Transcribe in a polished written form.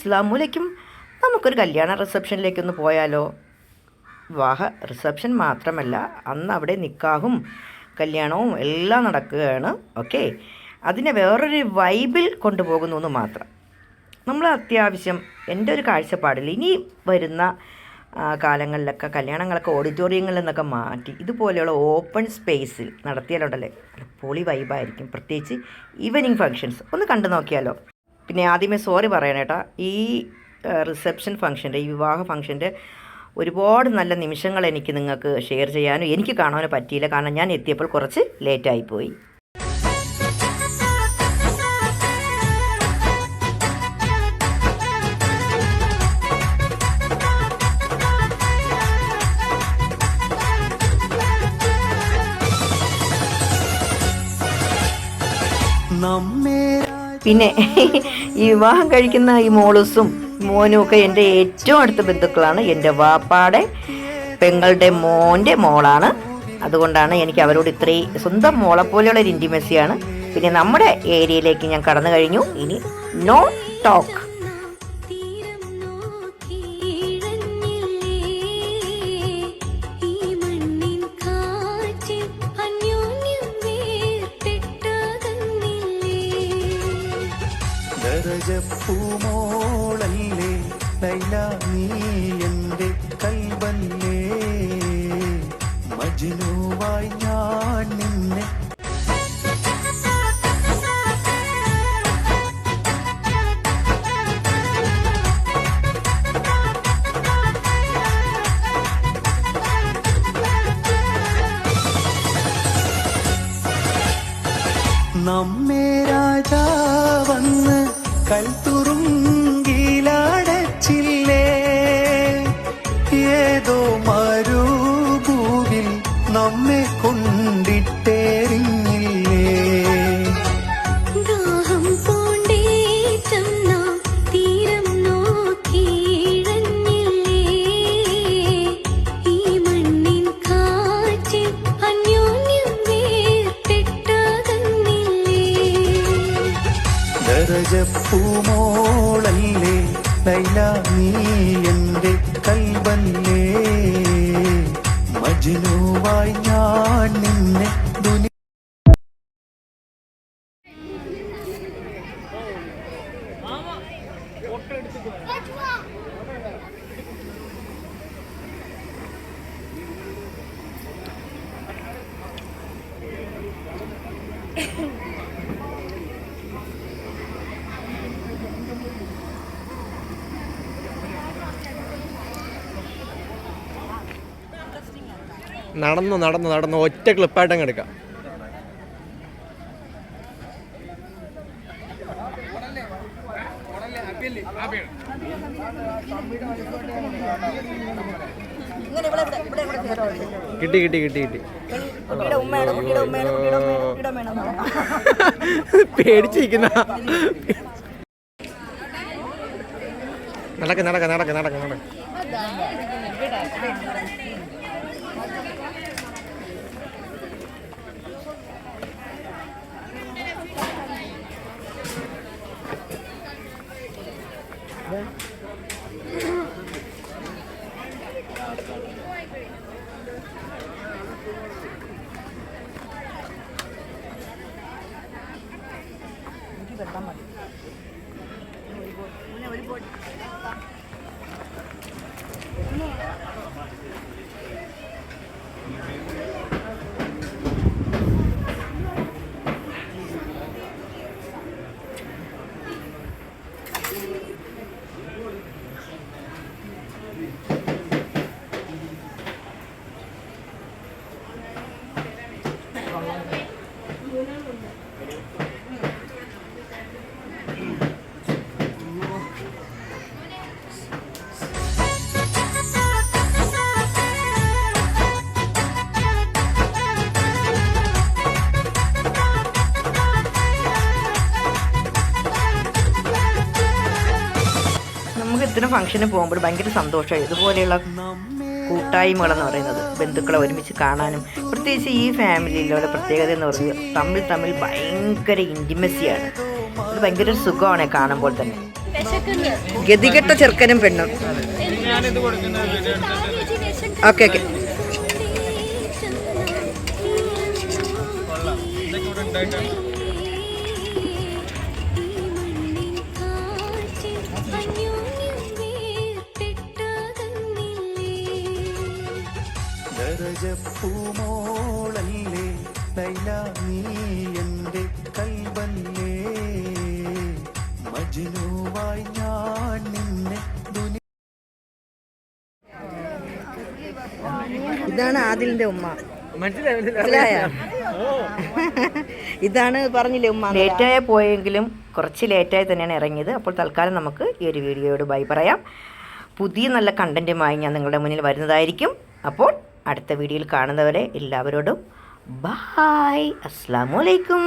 അസ്സലാമു അലൈക്കും. നമുക്കൊരു കല്യാണ റിസപ്ഷനിലേക്കൊന്ന് പോയാലോ? വിവാഹ റിസപ്ഷൻ മാത്രമല്ല, അന്ന് അവിടെ നിക്കാഹും കല്യാണവും എല്ലാം നടക്കുകയാണ്. ഓക്കെ, അതിനെ വേറൊരു വൈബിൽ കൊണ്ടുപോകുന്നു എന്ന് മാത്രം. നമ്മൾ അത്യാവശ്യം എൻ്റെ ഒരു കാഴ്ചപ്പാടിൽ ഇനി വരുന്ന കാലങ്ങളിലൊക്കെ കല്യാണങ്ങളൊക്കെ ഓഡിറ്റോറിയങ്ങളിൽ നിന്നൊക്കെ മാറ്റി ഇതുപോലെയുള്ള ഓപ്പൺ സ്പേസിൽ നടത്തിയാലുണ്ടല്ലേ പൊളി വൈബായിരിക്കും. പ്രത്യേകിച്ച് ഈവനിങ് ഫങ്ഷൻസ് ഒന്ന് കണ്ടു നോക്കിയാലോ. പിന്നെ ആദ്യമേ സോറി പറയണേട്ടാ, ഈ റിസപ്ഷൻ ഫംഗ്ഷൻ്റെ, ഈ വിവാഹ ഫംഗ്ഷൻ്റെ ഒരുപാട് നല്ല നിമിഷങ്ങൾ എനിക്ക് നിങ്ങൾക്ക് ഷെയർ ചെയ്യാനും എനിക്ക് കാണാനും പറ്റിയില്ല. കാരണം ഞാൻ എത്തിയപ്പോൾ കുറച്ച് ലേറ്റായിപ്പോയി. പിന്നെ ഈ വിവാഹം കഴിക്കുന്ന ഈ മോളൂസും മോനും ഒക്കെ എൻ്റെ ഏറ്റവും അടുത്ത ബന്ധുക്കളാണ്. എൻ്റെ വാപ്പാടെ പെങ്ങളുടെ മോൻ്റെ മോളാണ്. അതുകൊണ്ടാണ് എനിക്ക് അവരോട് ഇത്രയും സ്വന്തം മോളെ പോലെയുള്ള ഒരു ഇൻറ്റിമസിയാണ്. പിന്നെ നമ്മുടെ ഏരിയയിലേക്ക് ഞാൻ കടന്നു കഴിഞ്ഞു. ഇനി നോ ടോക്ക്. പൂമോളല്ലേ ലൈല, നീ എൻ്റെ കൽബല്ലേ, മജ്നുവായി ഞാൻ നിന്നെ. നമ്മെ രാജാ വന്ന് കൽത്തുറുങ്കിലടച്ചില്ലേ, ഏതോ മരുഭൂവിൽ നമ്മെ കൊണ്ടിട്ടെറിഞ്ഞില്ലേ. ദാഹം പൂണ്ടേറ്റം നാം തീരം നോക്കിയിഴഞ്ഞില്ലേ, ഈ മണ്ണിൻ കാറ്റിൽ അന്യോന്യം വേർപെട്ടകന്നില്ലേ. പൂമോളല്ലേ ലൈല, നീ എൻ്റെ കൽബല്ലേ, മജ്നുവായി ഞാൻ നിന്നെ. നടന്നു ഒറ്റ ക്ലിപ്പായിട്ടങ്ങ് എടുക്കാം. കിട്ടി പേടിച്ചിരിക്കുന്ന. നടക്ക. ഇത്തരം ഫംഗ്ഷന് പോകുമ്പോൾ ഭയങ്കര സന്തോഷമായി. ഇതുപോലെയുള്ള കൂട്ടായ്മകളെന്ന് പറയുന്നത് ബന്ധുക്കളെ ഒരുമിച്ച് കാണാനും, പ്രത്യേകിച്ച് ഈ ഫാമിലിയിലുള്ള പ്രത്യേകത എന്ന് പറയുന്നത് തമ്മിൽ ഭയങ്കര ഇൻറ്റിമസിയാണ്. അത് ഭയങ്കര സുഖമാണ് കാണുമ്പോൾ തന്നെ. ഗതികെട്ട ചെറുക്കനും പെണ്ണും. Okay okay. ദരജപ്പൂമോളല്ലേ ലൈല നീ എൻ്റെ കൽബല്ലേ മജ്നുവായി ഞാൻ നിന്നെ ഇതാണ് ആദിലിന്റെ ഉമ്മ. മനസ്സിലായോ? ഇതാണ് പറഞ്ഞില്ലേ ഉമ്മ. ലേറ്റായി പോയെങ്കിലും കുറച്ച് ലേറ്റായി തന്നെയാണ് ഇറങ്ങിയത്. അപ്പോൾ തൽക്കാലം നമുക്ക് ഈ ഒരു വീഡിയോയോട് ബൈ പറയാം. പുതിയ നല്ല കണ്ടൻറ്റുമായി ഞാൻ നിങ്ങളുടെ മുന്നിൽ വരുന്നതായിരിക്കും. അപ്പോൾ അടുത്ത വീഡിയോയിൽ കാണുന്നവരെ എല്ലാവരോടും ബായ്. അസ്സലാമു അലൈക്കും.